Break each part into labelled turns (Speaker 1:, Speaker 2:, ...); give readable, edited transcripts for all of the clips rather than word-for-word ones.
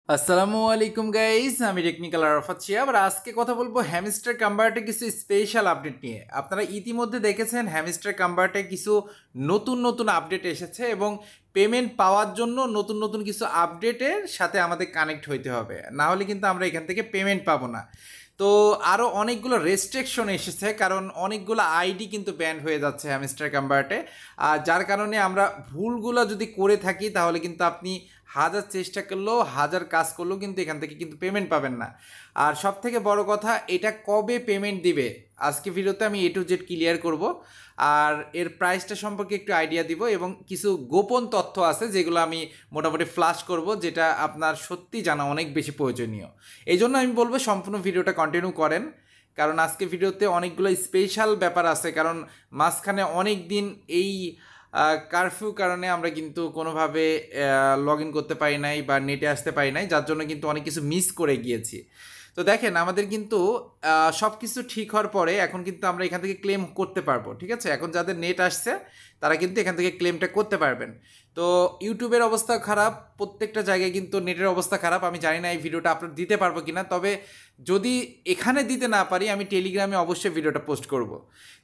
Speaker 1: আসসালামু আলাইকুম গাইস, আমি টেকনিক্যাল আরাফাত শিহাব আর আজকে কথা বলবো হ্যামস্টার কাম্বার্টে কিছু স্পেশাল আপডেট নিয়ে। আপনারা ইতিমধ্যে দেখেছেন হ্যামস্টার কাম্বার্টে কিছু নতুন নতুন আপডেট এসেছে এবং পেমেন্ট পাওয়ার জন্য নতুন নতুন কিছু আপডেটের সাথে আমাদের কানেক্ট হইতে হবে, না হলে কিন্তু আমরা এখান থেকে পেমেন্ট পাবো না। তো আরও অনেকগুলো রেস্ট্রিকশন এসেছে, কারণ অনেকগুলো আইডি কিন্তু ব্যান হয়ে যাচ্ছে হ্যামস্টার কাম্বার্টে। আর যার কারণে আমরা ভুলগুলো যদি করে থাকি তাহলে কিন্তু আপনি হাজার চেষ্টা করলেও হাজার কাজ করলেও কিন্তু এখান থেকে কিন্তু পেমেন্ট পাবেন না। আর সব থেকে বড় কথা, এটা কবে পেমেন্ট দিবে আজকে ভিডিওতে আমি A to Z ক্লিয়ার করব। আর এর প্রাইসটা সম্পর্কে একটু আইডিয়া দিব এবং কিছু গোপন তথ্য আছে যেগুলো আমি মোটামুটি ফ্লাশ করব, যেটা আপনার সত্যি জানা অনেক বেশি প্রয়োজনীয়। এই জন্য আমি বলবো সম্পূর্ণ ভিডিওটা কন্টিনিউ করেন, কারণ আজকে ভিডিওতে অনেকগুলো স্পেশাল ব্যাপার আছে। কারণ মাঝখানে অনেক দিন এই কারফিউ কারণে আমরা কিন্তু কোনোভাবে লগ ইন করতে পারি নাই বা নেটে আসতে পারি নাই, যার জন্য কিন্তু অনেক কিছু মিস করে গিয়েছি। তো দেখেন, আমাদের কিন্তু সব কিছু ঠিক হওয়ার পরে এখন কিন্তু আমরা এখান থেকে ক্লেম করতে পারবো। ঠিক আছে, এখন যাদের নেট আসছে তারা কিন্তু এখান থেকে ক্লেমটা করতে পারবেন। তো ইউটিউবের অবস্থা খারাপ, প্রত্যেকটা জায়গায় কিন্তু নেটের অবস্থা খারাপ। আমি জানি না এই ভিডিওটা আপলোড দিতে পারবো কিনা, তবে যদি এখানে দিতে না পারি আমি টেলিগ্রামে অবশ্যই ভিডিওটা পোস্ট করব।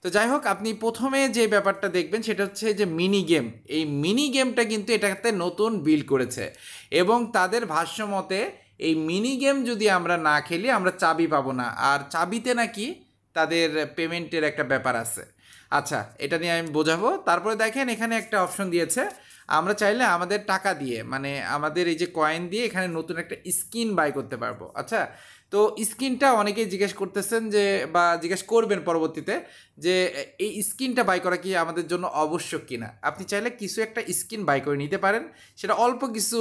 Speaker 1: তো যাই হোক, আপনি প্রথমে যে ব্যাপারটা দেখবেন সেটা হচ্ছে যে মিনি গেম। এই মিনি গেমটা কিন্তু এটাতে নতুন বিল্ড করেছে এবং তাদের ভাষ্য মতে এই মিনি গেম যদি আমরা না খেলি আমরা চাবি পাবো না, আর চাবিতে নাকি তাদের পেমেন্টের একটা ব্যাপার আছে। আচ্ছা, এটা নিয়ে আমি বোঝাবো। তারপরে দেখেন এখানে একটা অপশন দিয়েছে, আমরা চাইলে আমাদের টাকা দিয়ে, মানে আমাদের এই যে কয়েন দিয়ে এখানে নতুন একটা স্কিন বাই করতে পারবো। আচ্ছা, তো স্কিনটা অনেকেই জিজ্ঞেস করতেছেন যে, বা জিজ্ঞেস করবেন পরবর্তীতে, যে এই স্কিনটা বাই করা কি আমাদের জন্য আবশ্যক কিনা। আপনি চাইলে কিছু একটা স্কিন বাই করে নিতে পারেন, সেটা অল্প কিছু,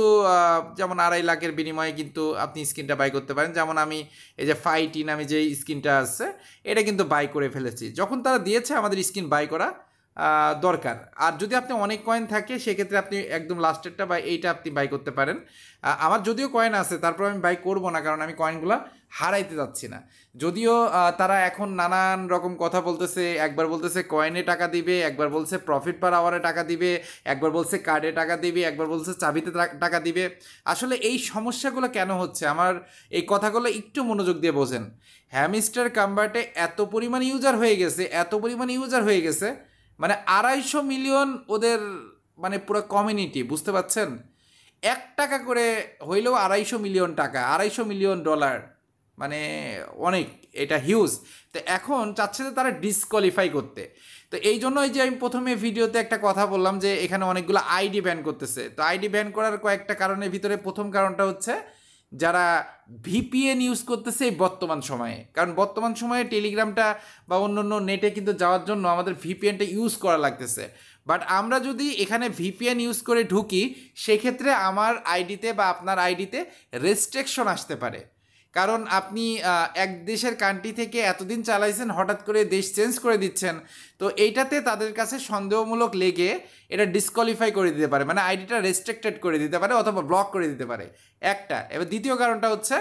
Speaker 1: যেমন 2.5 লাখের বিনিময়ে কিন্তু আপনি স্কিনটা বাই করতে পারেন। যেমন আমি এই যে ফাইটিন আমি যে স্কিনটা আছে এটা কিন্তু বাই করে ফেলেছি, যখন তারা দিয়েছে আমাদের স্কিন বাই করা দরকার। আর যদি আপনি অনেক কয়েন থাকে সেক্ষেত্রে আপনি একদম লাস্টেরটা বা এইটা আপনি বাই করতে পারেন। আমার যদিও কয়েন আছে তারপর আমি বাই করব না, কারণ আমি কয়েনগুলো হারাইতে যাচ্ছি না। যদিও তারা এখন নানান রকম কথা বলতেছে, একবার বলতেছে কয়েনে টাকা দিবে, একবার বলছে প্রফিট পার আওয়ারে টাকা দিবে, একবার বলছে কার্ডে টাকা দিবে, একবার বলছে চাবিতে টাকা দিবে। আসলে এই সমস্যাগুলো কেন হচ্ছে, আমার এই কথাগুলো একটু মনোযোগ দিয়ে বোঝেন। হ্যামস্টার কাম্বার্টে এত পরিমাণ ইউজার হয়ে গেছে, এত পরিমাণ ইউজার হয়ে গেছে, মানে 250 মিলিয়ন ওদের, মানে পুরো কমিউনিটি, বুঝতে পারছেন? 1 টাকা করে হইলেও 250 মিলিয়ন টাকা, 250 মিলিয়ন ডলার, মানে অনেক, এটা হিউজ। তো এখন চাচ্ছে যে তারা ডিসকোয়ালিফাই করতে। তো এই জন্য এই যে আমি প্রথমে ভিডিওতে একটা কথা বললাম যে এখানে অনেকগুলো আইডি ব্যান করতেছে। তো আইডি ব্যান করার কয়েকটা কারণের ভিতরে প্রথম কারণটা হচ্ছে যারা ভিপিএন ইউজ করতেছে এই বর্তমান সময়ে। কারণ বর্তমান সময়ে টেলিগ্রামটা বা অন্য অন্য নেটে কিন্তু যাওয়ার জন্য আমাদের ভিপিএনটা ইউজ করা লাগতেছে। বাট আমরা যদি এখানে ভিপিএন ইউজ করে ঢুকি সেক্ষেত্রে আমার আইডিতে বা আপনার আইডিতে রেস্ট্রিকশন আসতে পারে। কারণ আপনি এক দেশের কান্ট্রি থেকে এতদিন চালাইছেন, হঠাৎ করে দেশ চেঞ্জ করে দিচ্ছেন। তো এইটাতে তাদের কাছে সন্দেহমূলক লেগে এটা ডিসকোয়ালিফাই করে দিতে পারে, মানে আইডিটা রেস্ট্রিক্টেড করে দিতে পারে অথবা ব্লক করে দিতে পারে একটা। এবার দ্বিতীয় কারণটা হচ্ছে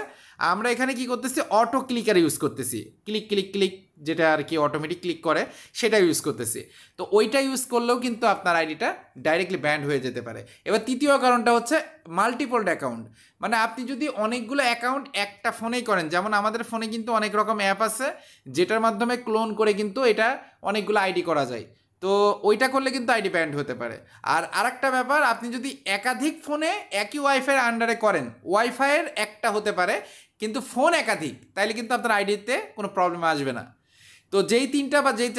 Speaker 1: আমরা এখানে কি করতেছি, অটো ক্লিকার ইউজ করতেছি, ক্লিক ক্লিক ক্লিক, যেটা আর কি অটোমেটিক ক্লিক করে সেটা ইউজ করতেছি। তো ওইটা ইউজ করলেও কিন্তু আপনার আইডিটা ডাইরেক্টলি ব্যান্ড হয়ে যেতে পারে। এবার তৃতীয় কারণটা হচ্ছে মাল্টিপল অ্যাকাউন্ট, মানে আপনি যদি অনেকগুলো অ্যাকাউন্ট একটা ফোনেই করেন, যেমন আমাদের ফোনে কিন্তু অনেক রকম অ্যাপ আছে যেটার মাধ্যমে ক্লোন করে কিন্তু এটা অনেকগুলো আইডি করা যায়। তো ওইটা করলে কিন্তু আইডি ব্যান্ড হতে পারে। আর আরেকটা ব্যাপার, আপনি যদি একাধিক ফোনে একই ওয়াইফাইয়ের আন্ডারে করেন, ওয়াইফাইয়ের একটা হতে পারে কিন্তু ফোন একাধিক, তাইলে কিন্তু আপনার আইডিতে কোনো প্রবলেম আসবে না। তো যেই তিনটা বা যেই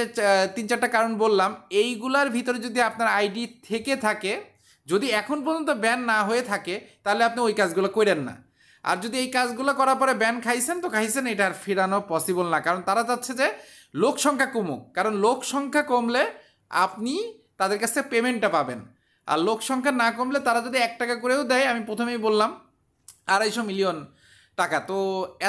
Speaker 1: 3-4টা কারণ বললাম, এইগুলার ভিতরে যদি আপনার আইডি থেকে থাকে, যদি এখন পর্যন্ত ব্যান না হয়ে থাকে তাহলে আপনি ওই কাজগুলো করেন না। আর যদি এই কাজগুলো করার পরে ব্যান খাইছেন তো খাইছেন, এটা আর ফেরানো পসিবল না। কারণ তারা চাচ্ছে যে লোক সংখ্যা কমুক, কারণ লোক সংখ্যা কমলে আপনি তাদের কাছে পেমেন্টটা পাবেন। আর লোক সংখ্যা না কমলে তারা যদি 1 টাকা করেও দেয়, আমি প্রথমেই বললাম 250 মিলিয়ন টাকা, তো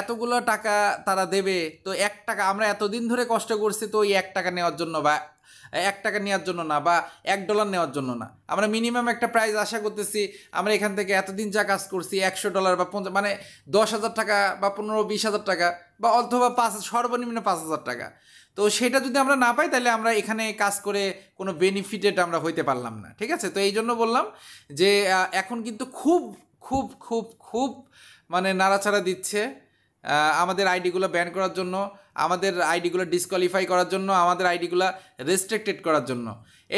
Speaker 1: এতগুলো টাকা তারা দেবে। তো 1 টাকা আমরা এতদিন ধরে কষ্ট করছি, তো ওই 1 টাকা নেওয়ার জন্য বা 1 টাকা নেওয়ার জন্য না, বা $1 নেওয়ার জন্য না, আমরা মিনিমাম একটা প্রাইস আশা করতেছি। আমরা এখান থেকে এতদিন যা কাজ করছি $100 বা 50, মানে 10,000 টাকা বা 15-20 হাজার টাকা, বা অথবা সর্বনিম্ন 5,000 টাকা। তো সেটা যদি আমরা না পাই তাহলে আমরা এখানে কাজ করে কোনো বেনিফিটেড আমরা হইতে পারলাম না। ঠিক আছে, তো এই জন্য বললাম যে এখন কিন্তু খুব খুব খুব খুব মানে নাড়াচাড়া দিচ্ছে আমাদের আইডিগুলো ব্যান করার জন্য, আমাদের আইডিগুলো ডিসকোয়ালিফাই করার জন্য, আমাদের আইডিগুলো রেস্ট্রিক্টেড করার জন্য।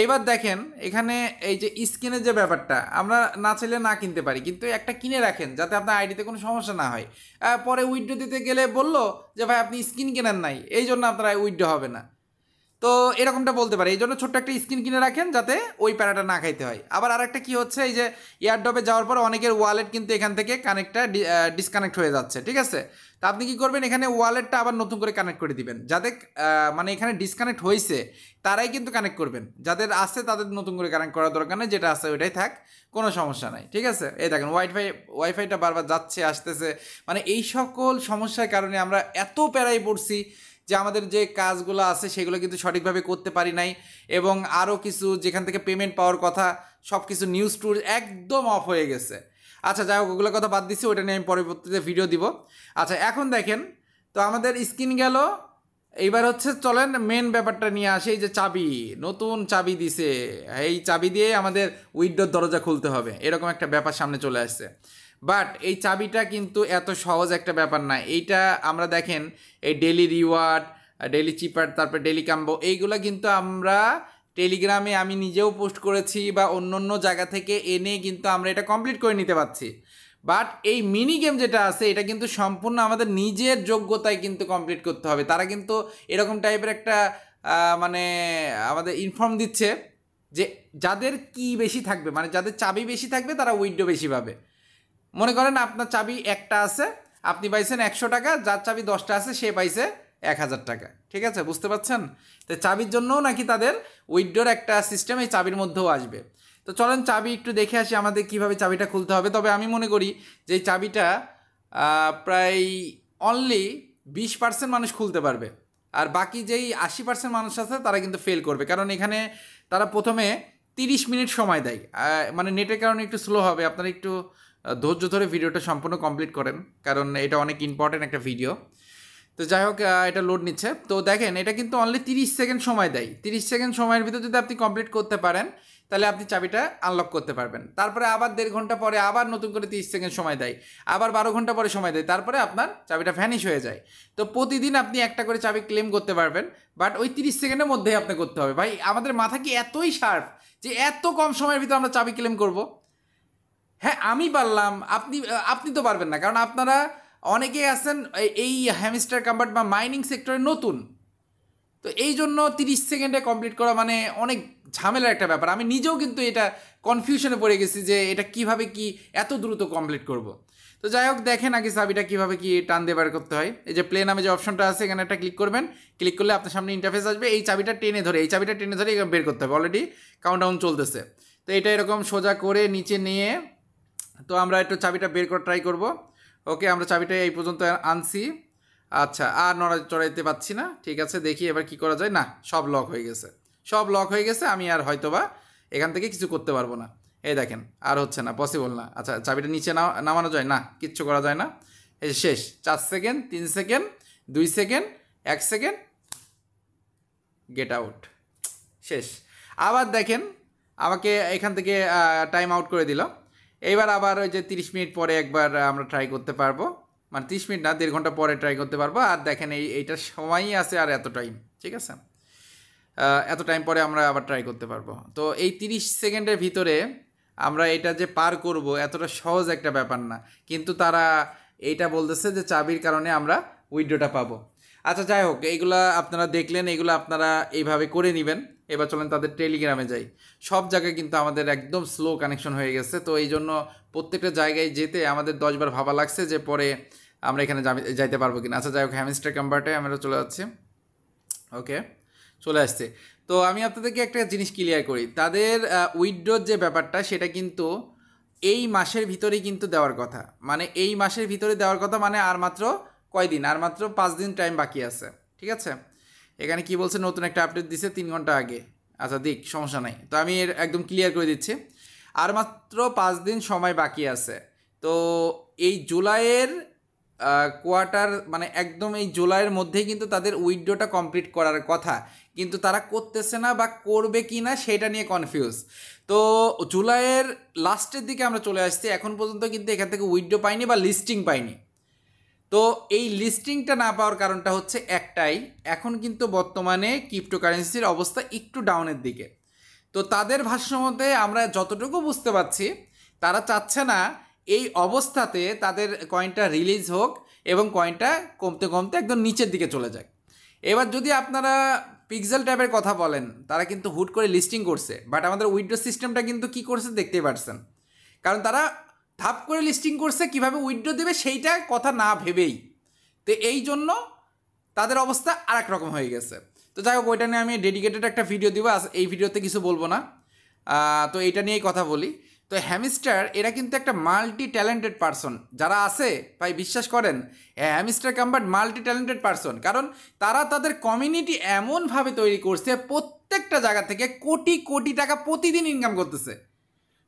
Speaker 1: এইবার দেখেন এখানে এই যে স্ক্রিনের যে ব্যাপারটা, আমরা না চাইলে না কিনতে পারি, কিন্তু একটা কিনে রাখেন যাতে আপনার আইডিতে কোনো সমস্যা না হয়। পরে উইথড্র দিতে গেলে বললো যে ভাই আপনি স্ক্রিন কেনেন নাই, এই জন্য আপনার উইথড্র হবে না। তো এরকমটা বলতে পারে, এই জন্য ছোট্ট একটা স্ক্রিন কিনে রাখেন যাতে ওই প্যারাটা না খাইতে হয়। আবার আরেকটা কি হচ্ছে, এই যে এয়ারড্রপে যাওয়ার পর অনেকের ওয়ালেট কিন্তু এখান থেকে কানেক্টটা ডিসকানেক্ট হয়ে যাচ্ছে, ঠিক আছে। তা আপনি কি করবেন, এখানে ওয়ালেটটা আবার নতুন করে কানেক্ট করে দিবেন, যাদের মানে এখানে ডিসকানেক্ট হয়েছে তারাই কিন্তু কানেক্ট করবেন, যাদের আছে তাদের নতুন করে কানেক্ট করার দরকার নেই, যেটা আছে ওইটাই থাক, কোনো সমস্যা নাই, ঠিক আছে। এই দেখেন ওয়াইফাইটা বারবার যাচ্ছে আসতেছে, মানে এই সকল সমস্যার কারণে আমরা এত প্যারাই পড়ছি যে আমাদের যে কাজগুলো আছে সেগুলো কিন্তু সঠিকভাবে করতে পারি নাই, এবং আরও কিছু যেখান থেকে পেমেন্ট পাওয়ার কথা সব কিছু নিউজ টুর একদম অফ হয়ে গেছে। আচ্ছা যাই হোক, ওগুলোর কথা বাদ দিচ্ছি, ওটা নিয়ে আমি পরবর্তীতে ভিডিও দিব। আচ্ছা এখন দেখেন, তো আমাদের স্ক্রিন গেল, এইবার হচ্ছে চলেন মেন ব্যাপারটা নিয়ে আসে। এই যে চাবি, নতুন চাবি দিছে, এই চাবি দিয়ে আমাদের উইন্ডোর দরজা খুলতে হবে, এরকম একটা ব্যাপার সামনে চলে আসছে। বাট এই চাবিটা কিন্তু এত সহজ একটা ব্যাপার না। এইটা আমরা দেখেন এই ডেলি রিওয়ার্ড, ডেলি চিপার, তারপর ডেলি কাম্বো, এইগুলো কিন্তু আমরা টেলিগ্রামে আমি নিজেও পোস্ট করেছি বা অন্য অন্য জায়গা থেকে এনে কিন্তু আমরা এটা কমপ্লিট করে নিতে পারছি। বাট এই মিনি গেম যেটা আছে এটা কিন্তু সম্পূর্ণ আমাদের নিজের যোগ্যতায় কিন্তু কমপ্লিট করতে হবে। তারা কিন্তু এরকম টাইপের একটা মানে আমাদের ইনফর্ম দিচ্ছে যে যাদের কি বেশি থাকবে, মানে যাদের চাবি বেশি থাকবে তারা উইন্ডো বেশি পাবে। মনে করেন আপনার চাবি একটা আছে, আপনি পাইছেন 100 টাকা, যার চাবি 10টা আছে সে পাইছে 1000 টাকা, ঠিক আছে, বুঝতে পারছেন। তো চাবির জন্যও নাকি তাদের উইথড্রর একটা সিস্টেম এই চাবির মধ্যেও আসবে। তো চলেন চাবি একটু দেখে আসি আমাদের কীভাবে চাবিটা খুলতে হবে। তবে আমি মনে করি যে এই চাবিটা প্রায় অনলি 20% মানুষ খুলতে পারবে, আর বাকি যেই 80% মানুষ আছে তারা কিন্তু ফেল করবে, কারণ এখানে তারা প্রথমে 30 মিনিট সময় দেয়। মানে নেটের কারণে একটু স্লো হবে, আপনারা একটু ধৈর্য ধরে ভিডিওটা সম্পূর্ণ কমপ্লিট করেন, কারণ এটা অনেক ইম্পর্টেন্ট একটা ভিডিও। তো যাই হোক, এটা লোড নিচ্ছে। তো দেখেন এটা কিন্তু অনলি 30 সেকেন্ড সময় দেয়। 30 সেকেন্ড সময়ের ভিতরে যদি আপনি কমপ্লিট করতে পারেন তাহলে আপনি চাবিটা আনলক করতে পারবেন। তারপরে আবার 1.5 ঘন্টা পরে আবার নতুন করে 30 সেকেন্ড সময় দেয়, আবার 12 ঘন্টা পরে সময় দেয়, তারপরে আপনার চাবিটা ভ্যানিশ হয়ে যায়। তো প্রতিদিন আপনি একটা করে চাবি ক্লেম করতে পারবেন, বাট ওই 30 সেকেন্ডের মধ্যেই আপনি করতে হবে। ভাই আমাদের মাথা কি এতই শার্প যে এত কম সময়ের ভিতরে আমরা চাবি ক্লেম করব? হ্যাঁ আমি পারলাম, আপনি তো পারবেন না, কারণ আপনারা অনেকেই আছেন এই হ্যামস্টার কাম্বার্ট বা মাইনিং সেক্টরে নতুন। তো এই জন্য 30 সেকেন্ডে কমপ্লিট করা মানে অনেক ঝামেলার একটা ব্যাপার। আমি নিজেও কিন্তু এটা কনফিউশনে পড়ে গেছি যে এটা কিভাবে কি এত দ্রুত কমপ্লিট করব। তো যাই হোক, দেখেন আগে চাবিটা কীভাবে কি টান দিয়ে বার করতে হয়। এই যে প্লে নামে যে অপশনটা আছে এখানে একটা ক্লিক করবেন, ক্লিক করলে আপনার সামনে ইন্টারফেস আসবে। এই চাবিটা টেনে ধরে বের করতে হবে, অলরেডি কাউন্টডাউন চলতেছে। তো এটা এরকম সোজা করে নিচে নিয়ে, তো আমরা একটু চাবিটা বের করে ট্রাই করব। ওকে, আমরা চাবিটা এই পর্যন্ত আনছি। আচ্ছা, আর চড়াইতে পাচ্ছি না, ঠিক আছে, দেখি এবার কি করা যায়। না, সব লক হয়ে গেছে, সব লক হয়ে গেছে, আমি আর হয়তোবা এখান থেকে কিছু করতে পারবো না। এই দেখেন আর হচ্ছে না, পসিবল না। আচ্ছা চাবিটা নিচে নামানো যায় না, কিচ্ছু করা যায় না। এই শেষ, 4 second, 3 second, 2 second, 1 second, get out, শেষ। আবার দেখেন আমাকে এখান থেকে টাইম আউট করে দিল। এইবার আবার ওই যে 30 মিনিট পরে একবার আমরা ট্রাই করতে পারবো, মানে 30 মিনিট না, 1.5 ঘন্টা পরে ট্রাই করতে পারবো। আর দেখেন এইটার সময়ই আছে আর এত টাইম, ঠিক আছে, এত টাইম পরে আমরা আবার ট্রাই করতে পারবো। তো এই 30 সেকেন্ডের ভিতরে আমরা এটা যে পার করব এতটা সহজ একটা ব্যাপার না, কিন্তু তারা এইটা বলতেছে যে চাবির কারণে আমরা উইথড্রটা পাবো। আচ্ছা যাই হোক, এইগুলা আপনারা দেখলেন, এইগুলো আপনারা এইভাবে করে নেবেন। এবার চলেন তাদের টেলিগ্রামে যাই। সব জায়গায় কিন্তু আমাদের একদম স্লো কানেকশন হয়ে গেছে, তো এই জন্য প্রত্যেকটা জায়গায় যেতে আমাদের 10 বার ভাবা লাগছে যে পরে আমরা এখানে যাইতে পারবো কিনা। আচ্ছা যাই হোক, হ্যামস্টার কাম্বার্টে আমরা চলে যাচ্ছি। ওকে, চলে আসছে। তো আমি আপনাদেরকে একটা জিনিস ক্লিয়ার করি, তাদের উইথড্রর যে ব্যাপারটা সেটা কিন্তু এই মাসের ভিতরেই কিন্তু দেওয়ার কথা, মানে এই মাসের ভিতরে দেওয়ার কথা, মানে আর মাত্র কয়দিন, আর মাত্র 5 দিন টাইম বাকি আছে, ঠিক আছে। এখানে কি বলছে, নতুন একটা আপডেট দিছে 3 ঘন্টা আগে। আচ্ছা দিক, সমস্যা নাই, তো আমি একদম ক্লিয়ার করে দিচ্ছি, আর মাত্র 5 দিন সময় বাকি আছে। তো এই জুলাইয়ের কোয়ার্টার মানে একদম এই জুলাইয়ের মধ্যেই কিন্তু তাদের উইথড্রটা কমপ্লিট করার কথা, কিন্তু তারা করতেছে না বা করবে কি না সেটা নিয়ে কনফিউজ। তো জুলাইয়ের লাস্টের দিকে আমরা চলে আসছি, এখন পর্যন্ত কিন্তু এখান থেকে উইথড্র পাইনি বা লিস্টিং পাইনি। তো এই লিস্টিংটা না পাওয়ার কারণটা হচ্ছে একটাই, এখন কিন্তু বর্তমানে ক্রিপ্টোকারেন্সির অবস্থা একটু ডাউনের দিকে। তো তাদের ভাষ্যমতে আমরা যতটুকু বুঝতে পারছি, তারা চাচ্ছে না এই অবস্থাতে তাদের কয়েনটা রিলিজ হোক এবং কয়েনটা কমতে কমতে একদম নিচের দিকে চলে যায়। এবার যদি আপনারা পিক্সেল ট্যাবের কথা বলেন, তারা কিন্তু হুট করে লিস্টিং করছে, বাট আমাদের উইথড্র সিস্টেমটা কিন্তু কি করছে দেখতেই পারছেন, কারণ তারা ধাপ করে লিস্টিং করছে, কিভাবে উইথড্র দেবে সেইটা কথা না ভেবেই। তো এই জন্য তাদের অবস্থা আর এক রকম হয়ে গেছে। তো যাই হোক, ওইটা নিয়ে আমি ডেডিকেটেড একটা ভিডিও দিব, এই ভিডিওতে কিছু বলবো না। তো এইটা নিয়েই কথা বলি। তো হ্যামস্টার এরা কিন্তু একটা মাল্টি ট্যালেন্টেড পারসন, যারা আছে ভাই বিশ্বাস করেন হ্যামস্টার কাম্বার্ট মাল্টি ট্যালেন্টেড পারসন, কারণ তারা তাদের কমিউনিটি এমনভাবে তৈরি করছে প্রত্যেকটা জায়গা থেকে কোটি কোটি টাকা প্রতিদিন ইনকাম করতেছে।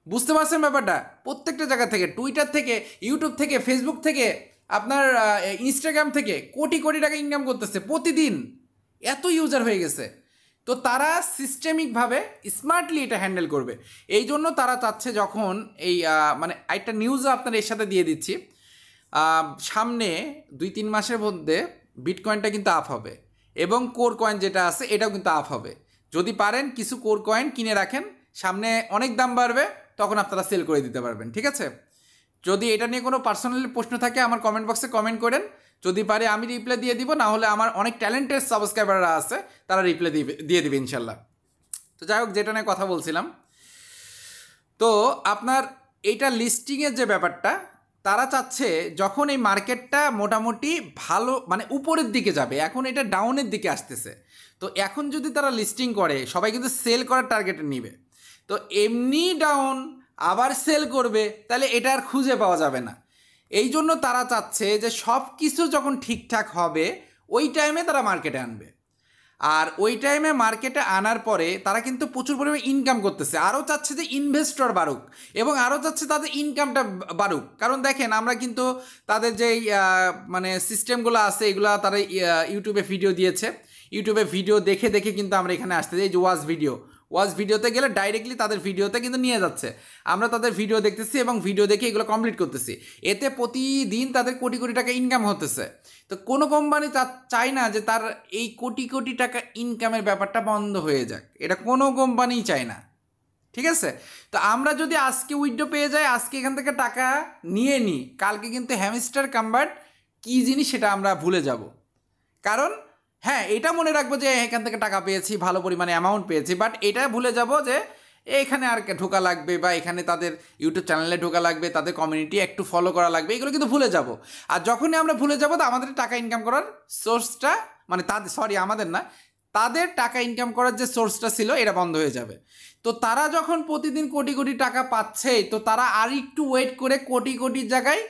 Speaker 1: বুঝতে পারছেন ব্যাপারটা? প্রত্যেকটা জায়গা থেকে, টুইটার থেকে, ইউটিউব থেকে, ফেসবুক থেকে, আপনার ইনস্টাগ্রাম থেকে কোটি কোটি টাকা ইনকাম করতেছে প্রতিদিন, এত ইউজার হয়ে গেছে। তো তারা সিস্টেমিকভাবে স্মার্টলি এটা হ্যান্ডেল করবে, এই জন্য তারা চাচ্ছে যখন এই মানে একটা নিউজও আপনার এর সাথে দিয়ে দিচ্ছি, সামনে 2-3 মাসের মধ্যে বিটকয়েনটা কিন্তু আপ হবে এবং কোর কয়েন যেটা আছে এটাও কিন্তু আপ হবে। যদি পারেন কিছু কোর কয়েন কিনে রাখেন, সামনে অনেক দাম বাড়বে, তখন আপনারা সেল করে দিতে পারবেন, ঠিক আছে? যদি এটা নিয়ে কোনো পার্সোনালি প্রশ্ন থাকে আমার কমেন্ট বক্সে কমেন্ট করেন, যদি পারে আমি রিপ্লাই দিয়ে দিব, না হলে আমার অনেক ট্যালেন্টেড সাবস্ক্রাইবাররা আছে তারা রিপ্লাই দিয়ে দিবে ইনশাল্লাহ। তো যাই হোক, যেটা নিয়ে কথা বলছিলাম, তো আপনার এইটা লিস্টিংয়ের যে ব্যাপারটা, তারা চাচ্ছে যখন এই মার্কেটটা মোটামুটি ভালো মানে উপরের দিকে যাবে, এখন এটা ডাউনের দিকে আসতেছে, তো এখন যদি তারা লিস্টিং করে সবাই কিন্তু সেল করার টার্গেটে নিবে, তো এমনি ডাউন আবার সেল করবে, তাহলে এটা আর খুঁজে পাওয়া যাবে না। এই জন্য তারা চাচ্ছে যে সব কিছু যখন ঠিকঠাক হবে ওই টাইমে তারা মার্কেটে আনবে, আর ওই টাইমে মার্কেটে আনার পরে তারা কিন্তু প্রচুর পরিমাণে ইনকাম করতেছে, আরও চাচ্ছে যে ইনভেস্টর বাড়ুক এবং আরও চাচ্ছে তাদের ইনকামটা বাড়ুক। কারণ দেখেন আমরা কিন্তু তাদের যেই মানে সিস্টেমগুলো আছে এগুলো তারা ইউটিউবে ভিডিও দিয়েছে, ইউটিউবে ভিডিও দেখে দেখে কিন্তু আমরা এখানে আসতে যাই, যে ওয়াচ ভিডিওতে গেলে ডাইরেক্টলি তাদের ভিডিওতে কিন্তু নিয়ে যাচ্ছে, আমরা তাদের ভিডিও দেখতেছি এবং ভিডিও দেখে এগুলো কমপ্লিট করতেছি, এতে প্রতিদিন তাদের কোটি কোটি টাকা ইনকাম হতেছে। তো কোনো কোম্পানি চায় না যে তার এই কোটি কোটি টাকা ইনকামের ব্যাপারটা বন্ধ হয়ে যাক, এটা কোনো কোম্পানিই চায় না, ঠিক আছে? তো আমরা যদি আজকে উইথড্র পেয়ে যাই, আজকে এখান থেকে টাকা নিয়ে নিই, কালকে কিন্তু হ্যামস্টার কাম্বার্ট কী জিনিস সেটা আমরা ভুলে যাব। কারণ হ্যাঁ, এটা মনে রাখবো যে এখান থেকে টাকা পেয়েছি, ভালো পরিমাণে অ্যামাউন্ট পেয়েছি, বাট এটা ভুলে যাব যে এখানে আর ঢোকা লাগবে বা এখানে তাদের ইউটিউব চ্যানেলে ঢোকা লাগবে, তাদের কমিউনিটি একটু ফলো করা লাগবে, এগুলো কিন্তু ভুলে যাব। আর যখনই আমরা ভুলে যাব, তো আমাদের টাকা ইনকাম করার সোর্সটা মানে আমাদের না, তাদের টাকা ইনকাম করার যে সোর্সটা ছিল এটা বন্ধ হয়ে যাবে। তো তারা যখন প্রতিদিন কোটি কোটি টাকা পাচ্ছে, তো তারা আর একটু ওয়েট করে কোটি কোটির জায়গায়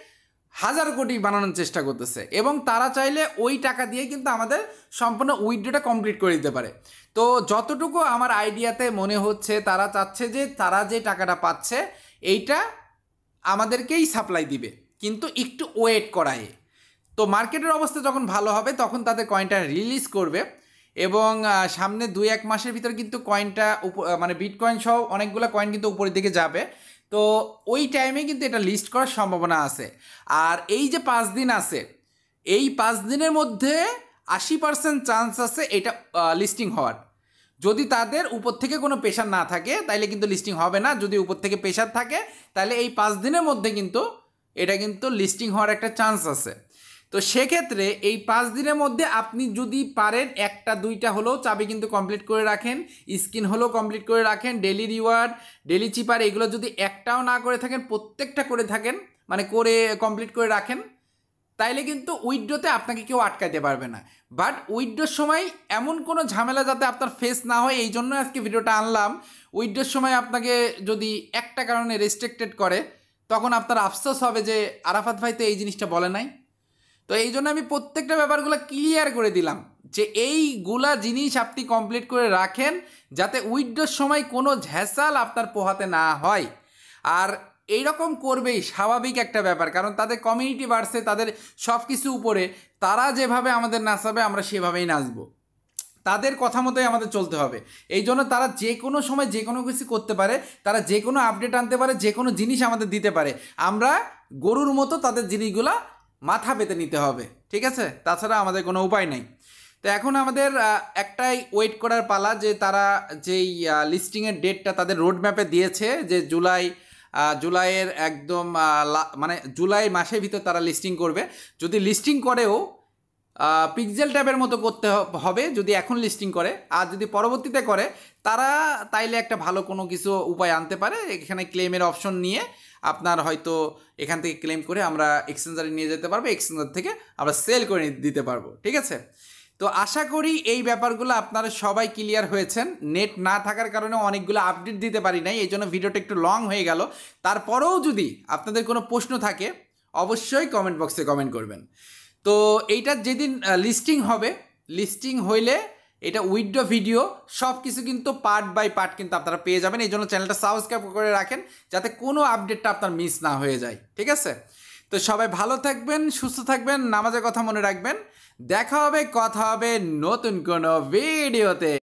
Speaker 1: হাজার কোটি বানানোর চেষ্টা করতেছে, এবং তারা চাইলে ওই টাকা দিয়ে কিন্তু আমাদের সম্পূর্ণ উইথড্রটা কমপ্লিট করে দিতে পারে। তো যতটুকু আমার আইডিয়াতে মনে হচ্ছে, তারা চাচ্ছে যে তারা যে টাকাটা পাচ্ছে এইটা আমাদেরকেই সাপ্লাই দিবে, কিন্তু একটু ওয়েট করায়। তো মার্কেটের অবস্থা যখন ভালো হবে তখন তাদের কয়েনটা রিলিজ করবে, এবং সামনে 2-1 মাসের ভিতরে কিন্তু কয়েনটা মানে বিটকয়েন সহ অনেকগুলো কয়েন কিন্তু উপরের দিকে যাবে। তো ওই টাইমে কিন্তু এটা লিস্ট করার সম্ভাবনা আছে। আর এই যে 5 দিন আছে, এই 5 দিনের মধ্যে 80% চান্স আছে এটা লিস্টিং হওয়ার। যদি তাদের উপর থেকে কোনো প্রেশার না থাকে তাইলে কিন্তু লিস্টিং হবে না, যদি উপর থেকে প্রেশার থাকে তাহলে এই 5 দিনের মধ্যে কিন্তু এটা কিন্তু লিস্টিং হওয়ার একটা চান্স আছে। তো সেক্ষেত্রে এই 5 দিনের মধ্যে আপনি যদি পারেন 1-2টা হলেও চাবি কিন্তু কমপ্লিট করে রাখেন, স্কিন হলেও কমপ্লিট করে রাখেন, ডেলি রিওয়ার্ড, ডেলি চিপার, এগুলো যদি একটাও না করে থাকেন, প্রত্যেকটা করে থাকেন, মানে করে কমপ্লিট করে রাখেন, তাইলে কিন্তু উইথড্রোতে আপনাকে কেউ আটকাইতে পারবে না। বাট উইথড্রোর সময় এমন কোনো ঝামেলা যাতে আপনার ফেস না হয়, এই জন্য আজকে ভিডিওটা আনলাম। উইথড্রোর সময় আপনাকে যদি একটা কারণে রেস্ট্রিক্টেড করে, তখন আপনার আফসোস হবে যে আরাফাত ভাই তো এই জিনিসটা বলে নাই। তো এই জন্য আমি প্রত্যেকটা ব্যাপারগুলো ক্লিয়ার করে দিলাম যে এইগুলা জিনিস আপনি কমপ্লিট করে রাখেন, যাতে উইথড্রোর সময় কোনো ঝ্যাঁসাল আপনার পোহাতে না হয়। আর এইরকম করবেই, স্বাভাবিক একটা ব্যাপার, কারণ তাদের কমিউনিটি বাড়ছে, তাদের সব কিছু উপরে, তারা যেভাবে আমাদের নাচাবে আমরা সেভাবেই নাচবো, তাদের কথা মতোই আমাদের চলতে হবে। এই জন্য তারা যে কোনো সময় যে কোনো কিছু করতে পারে, তারা যে কোনো আপডেট আনতে পারে, যে কোনো জিনিস আমাদের দিতে পারে, আমরা গরুর মতো তাদের জিনিসগুলা মাথা পেতে নিতে হবে, ঠিক আছে? তাছাড়া আমাদের কোনো উপায় নেই। তো এখন আমাদের একটাই ওয়েট করার পালা যে তারা যেই লিস্টিংয়ের ডেটটা তাদের রোড ম্যাপে দিয়েছে যে জুলাইয়ের একদম মানে জুলাই মাসের ভিতর তারা লিস্টিং করবে। যদি লিস্টিং করেও পিক্সেল ট্যাবের মতো করতে হবে যদি এখন লিস্টিং করে, আর যদি পরবর্তীতে করে তারা তাইলে একটা ভালো কোনো কিছু উপায় আনতে পারে, এখানে ক্লেমের অপশন নিয়ে আপনার হয়তো এখান থেকে ক্লেম করে আমরা এক্সচেঞ্জারে নিয়ে যেতে পারবো, এক্সচেঞ্জার থেকে আমরা সেল করে দিতে পারবো, ঠিক আছে? তো আশা করি এই ব্যাপারগুলো আপনারা সবাই ক্লিয়ার হয়েছেন। নেট না থাকার কারণে অনেকগুলো আপডেট দিতে পারি নাই, এই জন্য ভিডিওটা একটু লং হয়ে গেল। তারপরেও যদি আপনাদের কোনো প্রশ্ন থাকে অবশ্যই কমেন্ট বক্সে কমেন্ট করবেন। তো এইটার যেদিন লিস্টিং হবে, লিস্টিং হইলে এটা উইথড্র ভিডিও সব কিছু কিন্তু পার্ট বাই পার্ট কিন্তু আপনারা পেয়ে যাবেন। এই জন্য চ্যানেলটা সাবস্ক্রাইব করে রাখেন যাতে কোনো আপডেটটা আপনার মিস না হয়ে যায়, ঠিক আছে? তো সবাই ভালো থাকবেন, সুস্থ থাকবেন, নামাজের কথা মনে রাখবেন। দেখা হবে, কথা হবে নতুন কোনো ভিডিওতে।